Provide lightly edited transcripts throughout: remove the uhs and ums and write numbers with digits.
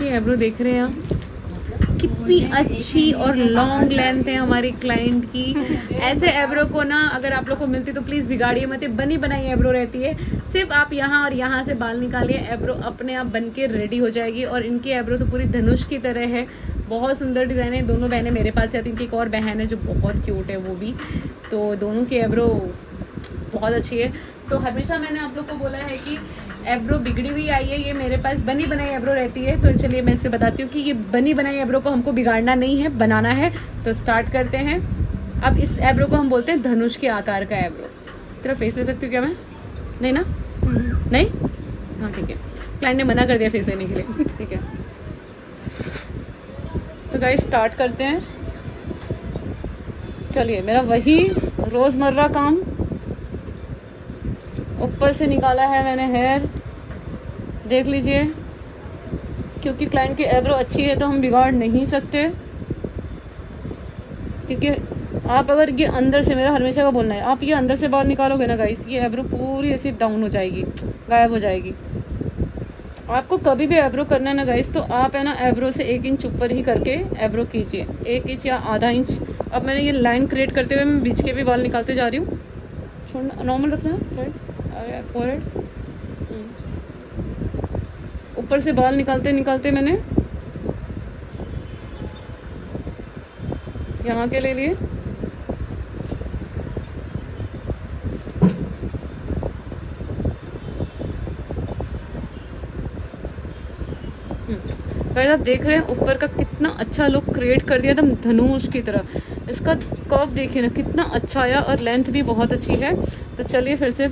की एब्रो देख रहे हैं आप, कितनी अच्छी और लॉन्ग लेंथ है हमारी क्लाइंट की। ऐसे एब्रो को ना अगर आप लोग को मिलती तो प्लीज़ बिगाड़िए मत, बनी बनाई एब्रो रहती है। सिर्फ आप यहाँ और यहाँ से बाल निकालिए, एब्रो अपने आप बन के रेडी हो जाएगी। और इनकी एब्रो तो पूरी धनुष की तरह है, बहुत सुंदर डिज़ाइन है। दोनों बहनें मेरे पास आती, इनकी एक और बहन है जो बहुत क्यूट है वो भी, तो दोनों की एब्रो बहुत अच्छी है। तो हमेशा मैंने आप लोग को बोला है कि एब्रो बिगड़ी हुई आई है, ये मेरे पास बनी बनाई एब्रो रहती है। तो चलिए मैं इससे बताती हूँ कि ये बनी बनाई एब्रो को हमको बिगाड़ना नहीं है, बनाना है। तो स्टार्ट करते हैं। अब इस एब्रो को हम बोलते हैं धनुष के आकार का एब्रो। तेरा फेस ले सकती हूँ क्या मैं? नहीं ना? नहीं? हाँ ठीक है, क्लाइंट ने मना कर दिया फेस लेने के लिए, ठीक है। तो गाइस स्टार्ट करते हैं। चलिए, मेरा वही रोज़मर्रा काम, ऊपर से निकाला है मैंने हेयर, देख लीजिए। क्योंकि क्लाइंट की एब्रो अच्छी है तो हम बिगाड़ नहीं सकते, क्योंकि आप अगर ये अंदर से, मेरा हमेशा का बोलना है, आप ये अंदर से बाहर निकालोगे ना गाइस, ये एब्रो पूरी ऐसी डाउन हो जाएगी, गायब हो जाएगी। आपको कभी भी एब्रो करना है ना गाइस, तो आप है ना एब्रो से 1 इंच ऊपर ही करके एब्रो कीजिए, 1 इंच या आधा इंच। अब मैंने ये लाइन क्रिएट करते हुए मैं बीच के भी बाल निकालते जा रही हूँ। छोड़ना, नॉर्मल रखना है, राइट, फोरहेड। ऊपर से बाल निकालते निकालते मैंने यहाँ के ले लिए, गाइस आप देख रहे हैं ऊपर का कितना अच्छा लुक क्रिएट कर दिया, एकदम धनुष की तरह। इसका कर्व देखिए ना कितना अच्छा आया, और लेंथ भी बहुत अच्छी है। तो चलिए फिर से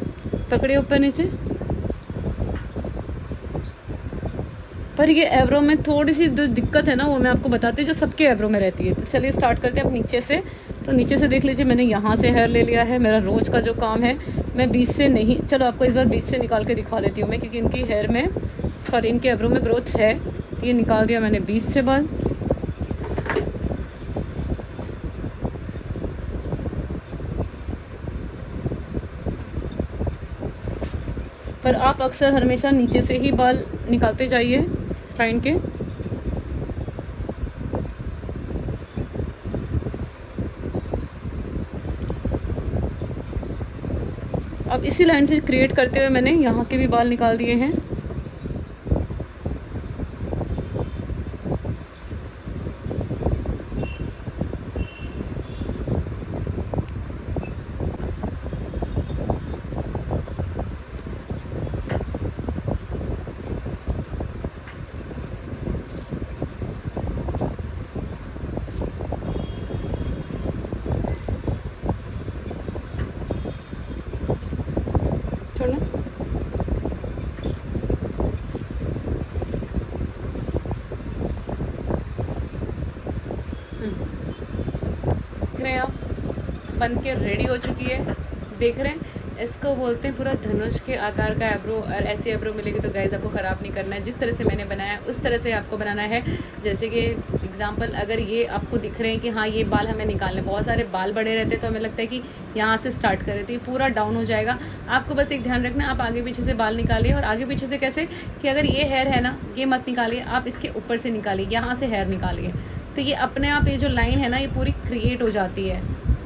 पकड़िए ऊपर नीचे। पर ये एब्रो में थोड़ी सी जो दिक्कत है ना, वो मैं आपको बताती हूँ, जो सबके एब्रो में रहती है। तो चलिए स्टार्ट करते हैं अब नीचे से। तो नीचे से देख लीजिए, मैंने यहाँ से हेयर ले लिया है। मेरा रोज़ का जो काम है, मैं बीच से नहीं, चलो आपको इस बार बीच से निकाल के दिखा देती हूँ मैं, क्योंकि इनकी हेयर में, सॉरी इनके एब्रो में ग्रोथ है। ये निकाल दिया मैंने बीच से बाल। पर आप अक्सर हमेशा नीचे से ही बाल निकालते जाइए क्लाइंट के। अब इसी लाइन से क्रिएट करते हुए मैंने यहाँ के भी बाल निकाल दिए हैं। छोड़ना, देख रहे हैं आप, बन के रेडी हो चुकी है। देख रहे हैं, इसको बोलते हैं पूरा धनुष के आकार का एब्रो। और ऐसी एब्रो मिलेगी तो गाइस आपको ख़राब नहीं करना है, जिस तरह से मैंने बनाया उस तरह से आपको बनाना है। जैसे कि एग्जांपल, अगर ये आपको दिख रहे हैं कि हाँ ये बाल हमें निकालने, बहुत सारे बाल बड़े रहते हैं तो हमें लगता है कि यहाँ से स्टार्ट करें, तो ये पूरा डाउन हो जाएगा। आपको बस एक ध्यान रखना, आप आगे पीछे से बाल निकालिए। और आगे पीछे से कैसे, कि अगर ये हेयर है ना, ये मत निकालिए, आप इसके ऊपर से निकालिए, यहाँ से हेयर निकालिए। तो ये अपने आप, ये जो लाइन है ना, ये पूरी क्रिएट हो जाती है,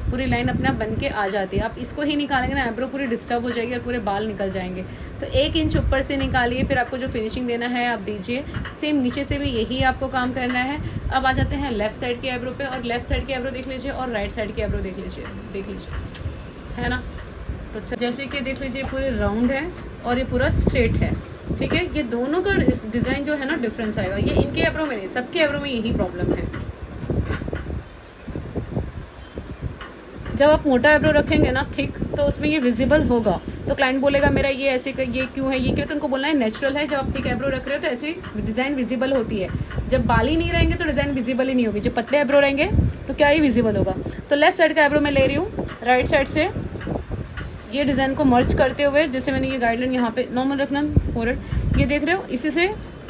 पूरी लाइन अपने आप बन के आ जाती है। आप इसको ही निकालेंगे ना, एब्रो पूरी डिस्टर्ब हो जाएगी और पूरे बाल निकल जाएंगे। तो 1 इंच ऊपर से निकालिए, फिर आपको जो फिनिशिंग देना है आप दीजिए। सेम नीचे से भी यही आपको काम करना है। अब आ जाते हैं लेफ़्ट साइड के एब्रो पे, और लेफ़्ट साइड के एब्रो देख लीजिए और राइट साइड के एब्रो देख लीजिए, है ना। तो जैसे कि देख लीजिए पूरे राउंड है और ये पूरा स्ट्रेट है, ठीक है। ये दोनों का डिज़ाइन जो है ना डिफरेंस आएगा, ये इनके एब्रो में नहीं, सबके एब्रो में यही प्रॉब्लम है। जब आप मोटा एब्रो रखेंगे ना थिक, तो उसमें ये विजिबल होगा, तो क्लाइंट बोलेगा मेरा ये ऐसे, ये क्यों है, ये क्यों, तो उनको बोलना है नेचुरल है। जब आप थिक एब्रो रख रहे हो तो ऐसी डिज़ाइन विजिबल होती है। जब बाल ही नहीं रहेंगे तो डिज़ाइन विजिबल ही नहीं होगी। जब पतले एब्रो रहेंगे तो क्या ही विजिबल होगा। तो लेफ्ट साइड का एब्रो मैं ले रही हूँ, राइट साइड से ये डिज़ाइन को मर्ज करते हुए, जैसे मैंने ये गाइडलाइन यहाँ पे नॉर्मल रखना, फोरहेड, ये देख रहे हो, इसी से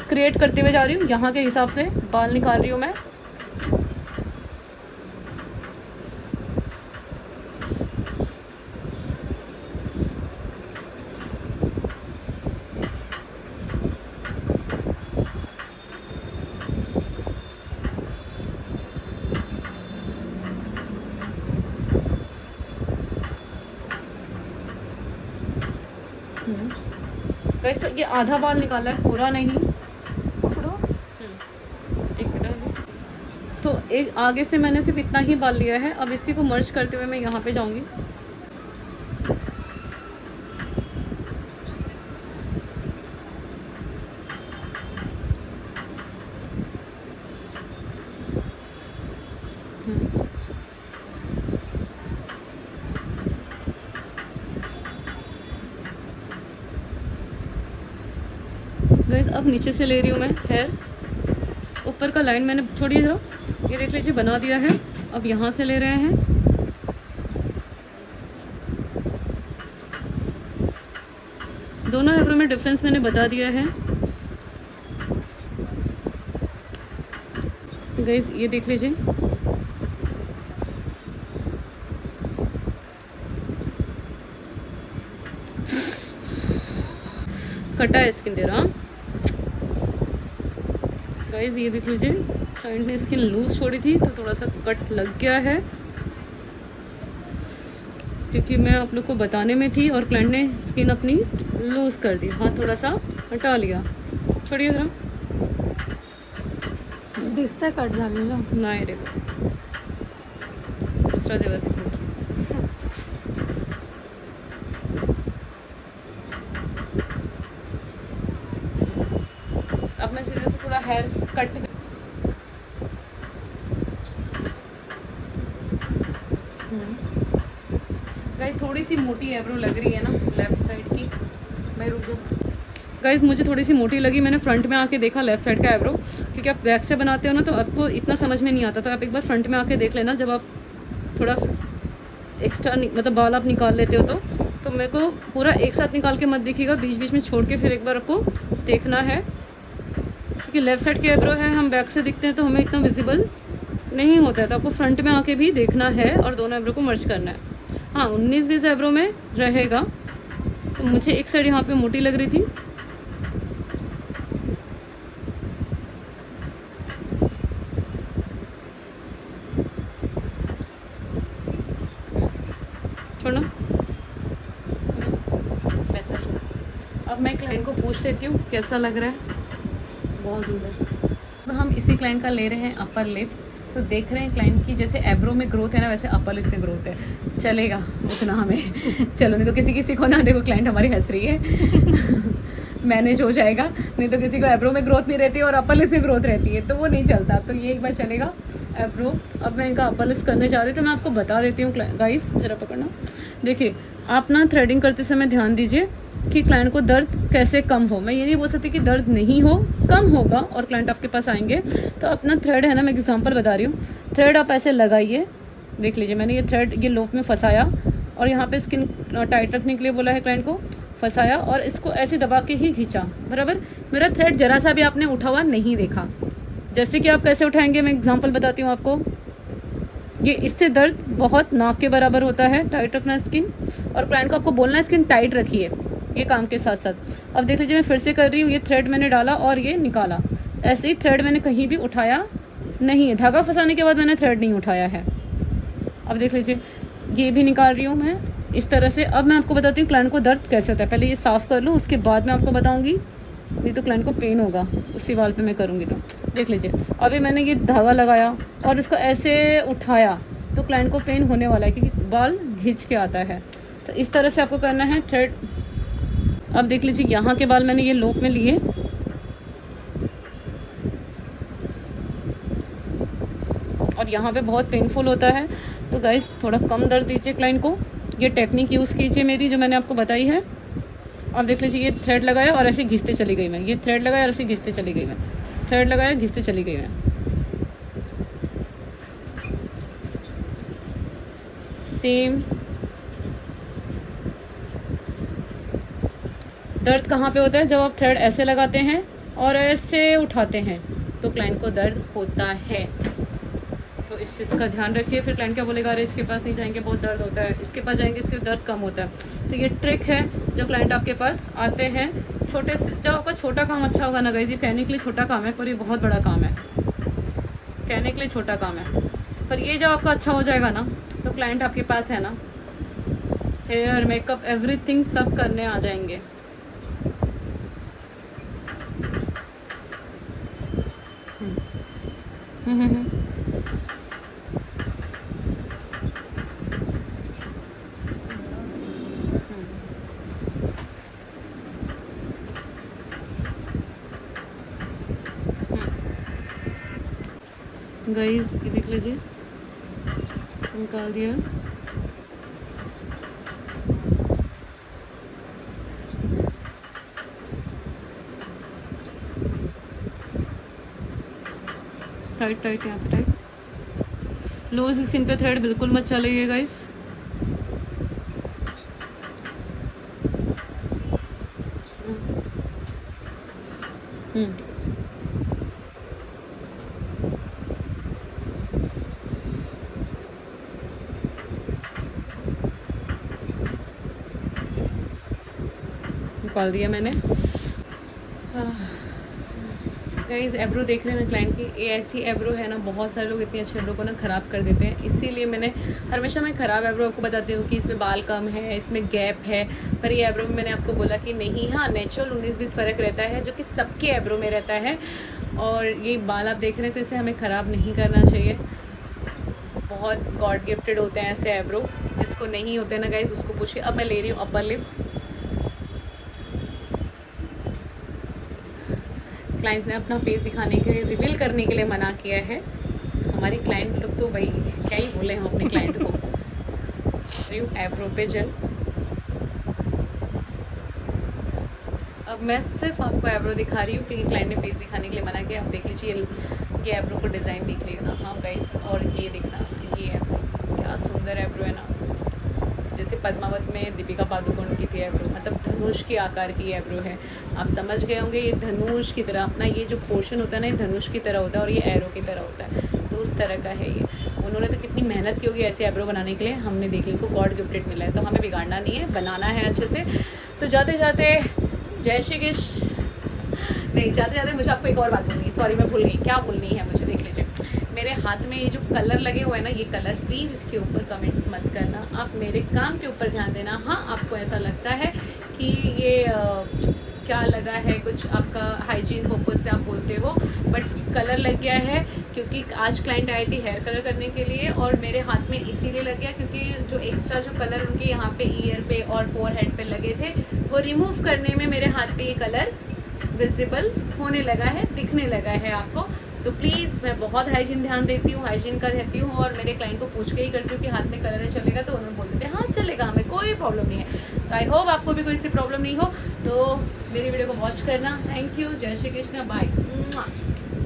क्रिएट करते हुए जा रही हूँ। यहाँ के हिसाब से बाल निकाल रही हूँ मैं। गाइस तो ये आधा बाल निकाला है, पूरा नहीं। पकड़ो। एक मिनट। तो एक आगे से मैंने सिर्फ इतना ही बाल लिया है। अब इसी को मर्ज करते हुए मैं यहाँ पे जाऊँगी। गाइस अब नीचे से ले रही हूँ मैं हेयर। ऊपर का लाइन मैंने छोड़िए जरा, ये देख लीजिए बना दिया है। अब यहाँ से ले रहे हैं। दोनों आईब्रो में डिफरेंस मैंने बता दिया है। गाइस ये देख लीजिए, कटा है स्किन दे रहा। गाइस ये देख लीजिए, क्लाइंट ने स्किन लूज छोड़ी थी तो थोड़ा सा कट लग गया है, क्योंकि मैं आप लोग को बताने में थी और क्लाइंट ने स्किन अपनी लूज कर दी। हाँ थोड़ा सा हटा लिया। छोड़िए जरा, दिसतंय कट झालेलं। नाही रे, दूसरा दिवस दिखा। अब मैं सीधे से थोड़ा हेयर कट। गाइस थोड़ी सी मोटी आईब्रो लग रही है ना लेफ्ट साइड की। मैं रुक जाऊँ। गाइस मुझे थोड़ी सी मोटी लगी। मैंने फ्रंट में आके देखा लेफ्ट साइड का आईब्रो, क्योंकि आप बैक से बनाते हो ना तो आपको इतना समझ में नहीं आता। तो आप एक बार फ्रंट में आके देख लेना, जब आप थोड़ा एक्स्ट्रा मतलब बाल आप निकाल लेते हो तो मेरे को पूरा एक साथ निकाल के मत देखिएगा, बीच बीच में छोड़ के फिर एक बार आपको देखना है, क्योंकि लेफ़्ट साइड के आईब्रो है, हम बैक से दिखते हैं तो हमें इतना विजिबल नहीं होता है। तो आपको फ्रंट में आके भी देखना है और दोनों आईब्रो को मर्ज करना है। हाँ 19-20 आईब्रो में रहेगा। तो मुझे एक साइड यहाँ पे मोटी लग रही थी। छोड़ना बेहतर। अब मैं क्लाइंट को पूछ लेती हूँ कैसा लग रहा है। बहुत सुंदर। तो हम इसी क्लाइंट का ले रहे हैं अपर लिप्स। तो देख रहे हैं क्लाइंट की जैसे एब्रो में ग्रोथ है ना, वैसे अपर लिप्स में ग्रोथ है। चलेगा उतना हमें। चलो नहीं तो किसी को ना, देखो क्लाइंट हमारी हंस रही है। मैनेज हो जाएगा। नहीं तो किसी को एब्रो में ग्रोथ नहीं रहती है और अपर लिप्स में ग्रोथ रहती है, तो वो नहीं चलता। तो ये एक बार चलेगा एब्रो। अब मैं इनका अपर लिप्स करने जा रही हूँ, तो मैं आपको बता देती हूँ। गाइस जरा पकड़ना। देखिए आप ना थ्रेडिंग करते समय ध्यान दीजिए कि क्लाइंट को दर्द कैसे कम हो। मैं ये नहीं बोल सकती कि दर्द नहीं हो, कम होगा और क्लाइंट आपके पास आएंगे। तो अपना थ्रेड है ना, मैं एग्जांपल बता रही हूँ। थ्रेड आप ऐसे लगाइए, देख लीजिए मैंने ये थ्रेड ये लोप में फंसाया और यहाँ पे स्किन टाइट रखने के लिए बोला है क्लाइंट को, फंसाया और इसको ऐसे दबा के ही खींचा। बराबर, मेरा थ्रेड जरा सा भी आपने उठा हुआ नहीं देखा। जैसे कि आप कैसे उठाएंगे, मैं एग्जाम्पल बताती हूँ आपको। ये इससे दर्द बहुत नाक के बराबर होता है, टाइट रखना स्किन। और क्लाइंट को आपको बोलना है स्किन टाइट रखिए, ये काम के साथ साथ। अब देख लीजिए मैं फिर से कर रही हूँ। ये थ्रेड मैंने डाला और ये निकाला। ऐसे ही थ्रेड मैंने कहीं भी उठाया नहीं है। धागा फंसाने के बाद मैंने थ्रेड नहीं उठाया है। अब देख लीजिए ये भी निकाल रही हूँ मैं इस तरह से। अब मैं आपको बताती हूँ क्लाइंट को दर्द कैसे होता है। पहले ये साफ़ कर लूँ, उसके बाद मैं आपको बताऊँगी, नहीं तो क्लाइंट को पेन होगा उसी वाल पे मैं करूँगी। तो देख लीजिए अभी मैंने ये धागा लगाया और इसको ऐसे उठाया तो क्लाइंट को पेन होने वाला है, क्योंकि बाल खींच के आता है। तो इस तरह से आपको करना है थ्रेड। अब देख लीजिए यहाँ के बाल मैंने ये लोप में लिए और यहाँ पे बहुत पेनफुल होता है। तो गाइस थोड़ा कम दर्द दीजिए क्लाइंट को। ये टेक्निक यूज़ कीजिए मेरी, जो मैंने आपको बताई है। अब देख लीजिए ये थ्रेड लगाया और ऐसे घिसते चली गई मैं। ये थ्रेड लगाया और ऐसे घिसते चली गई मैं। थ्रेड लगाया, घिसते चली गई मैं। सेम। दर्द कहाँ पे होता है, जब आप थ्रेड ऐसे लगाते हैं और ऐसे उठाते हैं तो क्लाइंट को दर्द होता है। तो इस चीज़ का ध्यान रखिए। फिर क्लाइंट क्या बोलेगा, अरे इसके पास नहीं जाएंगे बहुत दर्द होता है, इसके पास जाएंगे इससे दर्द कम होता है। तो ये ट्रिक है जो क्लाइंट आपके पास आते हैं। छोटे से जब आपका छोटा काम अच्छा होगा ना गाइस, ये कहने के लिए छोटा काम है पर ये बहुत बड़ा काम है। कहने के लिए छोटा काम है पर ये जब आपका अच्छा हो जाएगा ना, तो क्लाइंट आपके पास है ना, हेयर मेकअप एवरीथिंग सब करने आ जाएंगे। गाइस ये देख लीजिए, निकाल दिया। टाइट टाइट यहाँ पे टाइट। लूज स्किन पे थ्रेड बिल्कुल मत चलाइए गाइस। निकाल दिया मैंने। गाइस एब्रो देख रहे हैं ना क्लाइंट की, ये ऐसी एब्रो है ना, बहुत सारे लोग इतनी अच्छी एब्रो को ना ख़राब कर देते हैं। इसीलिए मैंने हमेशा मैं ख़राब एब्रो आपको बताती हूँ कि इसमें बाल कम है, इसमें गैप है, पर ये एब्रो में मैंने आपको बोला कि नहीं, हाँ नेचुरल 19-20 फ़र्क रहता है जो कि सबके एब्रो में रहता है। और ये बाल आप देख रहे हैं तो इसे हमें ख़राब नहीं करना चाहिए। बहुत गॉड गिफ्टेड होते हैं ऐसे एब्रो, जिसको नहीं होते ना गाइस उसको पूछिए। अब मैं ले रही हूँ अपर लिप्स। क्लाइंट ने अपना फेस दिखाने के लिए, रिवील करने के लिए मना किया है। हमारे क्लाइंट लोग तो भाई क्या ही बोले हम अपने क्लाइंट को। एब्रो पे जेल। अब मैं सिर्फ आपको एब्रो दिखा रही हूँ क्योंकि क्लाइंट ने फेस दिखाने के लिए मना किया। आप देख लीजिए ये एब्रो को डिज़ाइन देख लीजिए ना। हाँ गाइस, और ये देखना, ये एब्रो क्या सुंदर एब्रो है ना, जैसे पद्मावत में दीपिका पादुकोण की थी एब्रो, मतलब धनुष के आकार की एब्रो है। आप समझ गए होंगे, ये धनुष की तरह अपना ये जो पोर्शन होता है ना, ये धनुष की तरह होता है और ये एरो की तरह होता है, तो उस तरह का है ये। उन्होंने तो कितनी मेहनत की होगी ऐसे एब्रो बनाने के लिए। हमने देख ली, इनको गॉड गिफ्टेड मिला है, तो हमें बिगाड़ना नहीं है, बनाना है अच्छे से। तो जाते जाते जय श्री कृष्ण नहीं, जाते जाते मुझे आपको एक और बात बोलनी है। सॉरी मैं भूल गई, क्या बोलनी है मुझे, देख लीजिए मेरे हाथ में ये जो कलर लगे हुए हैं ना, ये कलर प्लीज़ इसके ऊपर कमेंट्स मत करना, आप मेरे काम के ऊपर ध्यान देना। हाँ आपको ऐसा लगता है कि ये क्या लगा है, कुछ आपका हाइजीन पर्पज से आप बोलते हो, बट कलर लग गया है क्योंकि आज क्लाइंट आई थी हेयर कलर करने के लिए और मेरे हाथ में इसीलिए लग गया क्योंकि जो एक्स्ट्रा जो कलर उनके यहाँ पे ईयर पे और फोरहेड पे लगे थे वो रिमूव करने में मेरे हाथ पे ये कलर विजिबल होने लगा है, दिखने लगा है आपको। तो प्लीज़ मैं बहुत हाइजीन ध्यान देती हूँ, हाइजीन का रहती हूँ और मेरे क्लाइंट को पूछ के ही करती हूँ कि हाथ में कलर है चलेगा, तो उन्होंने बोल देते हैं हाँ चलेगा, हमें कोई प्रॉब्लम नहीं है। तो आई होप आपको भी कोई सी प्रॉब्लम नहीं हो। तो मेरी वीडियो को वॉच करना। थैंक यू, जय श्री कृष्ण, बाय।